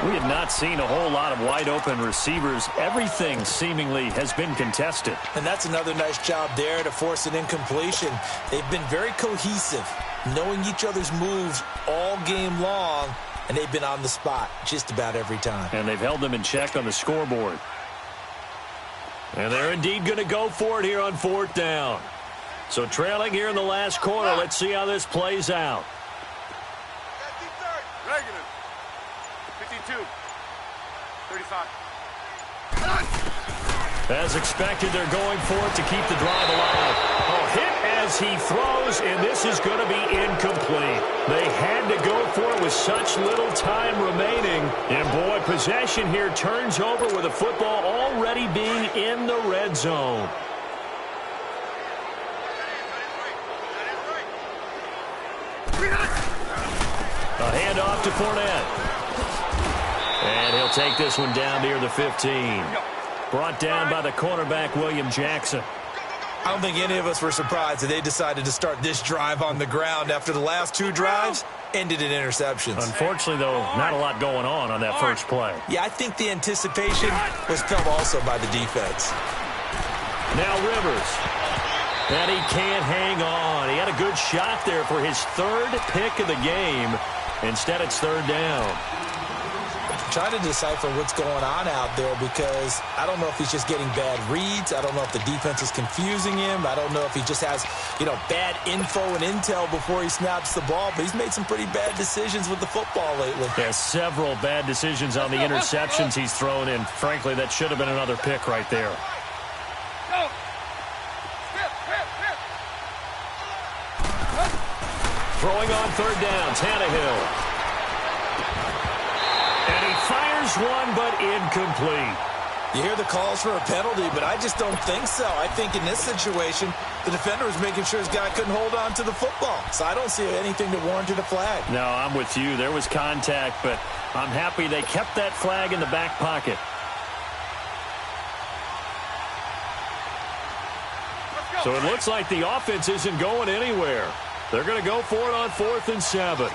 We have not seen a whole lot of wide-open receivers. Everything seemingly has been contested. And that's another nice job there to force an incompletion. They've been very cohesive, knowing each other's moves all game long, and they've been on the spot just about every time. And they've held them in check on the scoreboard. And they're indeed going to go for it here on 4th down. So trailing here in the last quarter. Let's see how this plays out. Regular. 52. 35. As expected, they're going for it to keep the drive alive. Oh, hit as he throws, and this is going to be incomplete. They had to go for it with such little time remaining. And, boy, possession here turns over with the football already being in the red zone. A handoff to Fournette. And he'll take this one down near the 15. Brought down by the cornerback, William Jackson. I don't think any of us were surprised that they decided to start this drive on the ground after the last 2 drives ended in interceptions. Unfortunately, though, not a lot going on that first play. Yeah, I think the anticipation was felt also by the defense. Now Rivers. And he can't hang on. He had a good shot there for his 3rd pick of the game. Instead, it's 3rd down. Trying to decipher what's going on out there because I don't know if he's just getting bad reads. I don't know if the defense is confusing him. I don't know if he just has, bad info and intel before he snaps the ball. But he's made some pretty bad decisions with the football lately. Yeah, several bad decisions on the interceptions he's thrown in. Frankly, that should have been another pick right there. Throwing on 3rd down, Tannehill. And he fires one, but incomplete. You hear the calls for a penalty, but I just don't think so. I think in this situation, the defender was making sure his guy couldn't hold on to the football. So I don't see anything that warranted a flag. No, I'm with you. There was contact, but I'm happy they kept that flag in the back pocket. So it looks like the offense isn't going anywhere. They're going to go for it on 4th and 7.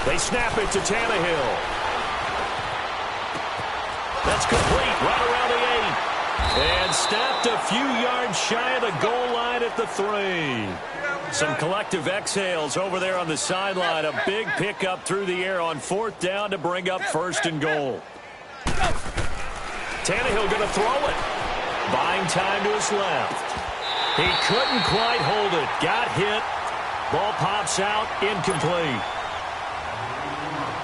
They snap it to Tannehill. That's complete right around the 8. And snapped a few yards shy of the goal line at the 3. Some collective exhales over there on the sideline. A big pickup through the air on 4th down to bring up 1st and goal. Tannehill going to throw it. Buying time to his left. He couldn't quite hold it. Got hit. Ball pops out. Incomplete.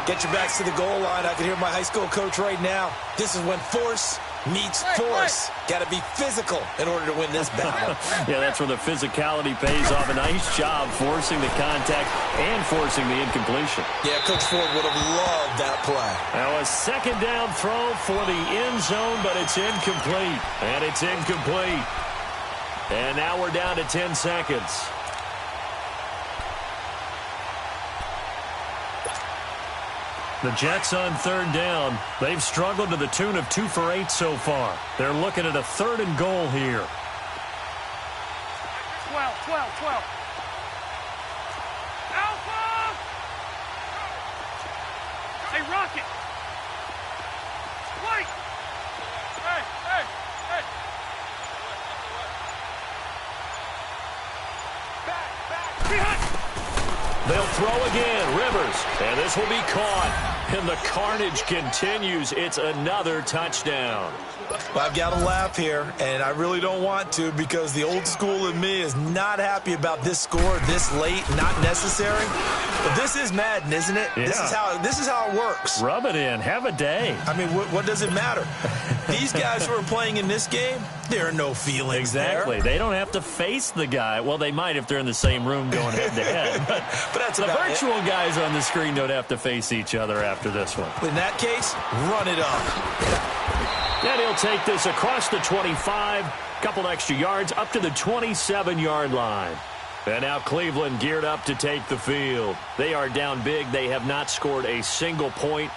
Get your backs to the goal line. I can hear my high school coach right now. This is when force meets force. Got to be physical in order to win this battle. Yeah, that's where the physicality pays off. A nice job forcing the contact and forcing the incompletion. Yeah, Coach Ford would have loved that play. Now a 2nd down throw for the end zone, but it's incomplete. And it's incomplete. And now we're down to 10 seconds. The Jets on 3rd down. They've struggled to the tune of 2 for 8 so far. They're looking at a 3rd and goal here. 12. throw again. Rivers. And this will be caught. And the carnage continues. It's another touchdown. Well, I've got to laugh here, and I really don't want to because the old school in me is not happy about this score this late, not necessary. But this is Madden, isn't it? Yeah. This is how it works. Rub it in. Have a day. I mean, what does it matter? These guys who are playing in this game, there are no feelings Exactly. there. They don't have to face the guy. Well, they might if they're in the same room going head-to-head. But that's the about virtual guys on the screen don't have to face each other after this one. In that case, run it up. And he'll take this across the 25, couple extra yards up to the 27-yard line. And now Cleveland geared up to take the field. They are down big. They have not scored a single point.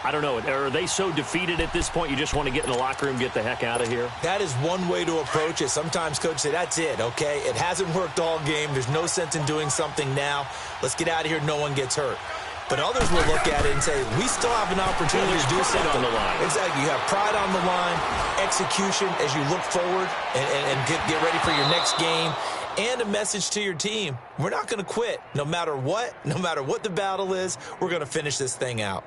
I don't know. Are they so defeated at this point you just want to get in the locker room, get the heck out of here? That is one way to approach it. Sometimes coaches say, that's it, okay? It hasn't worked all game. There's no sense in doing something now. Let's get out of here. No one gets hurt. But others will look at it and say, we still have an opportunity to do something. On the line. Exactly. You have pride on the line, execution as you look forward and get ready for your next game, and a message to your team. We're not going to quit no matter what the battle is. We're going to finish this thing out.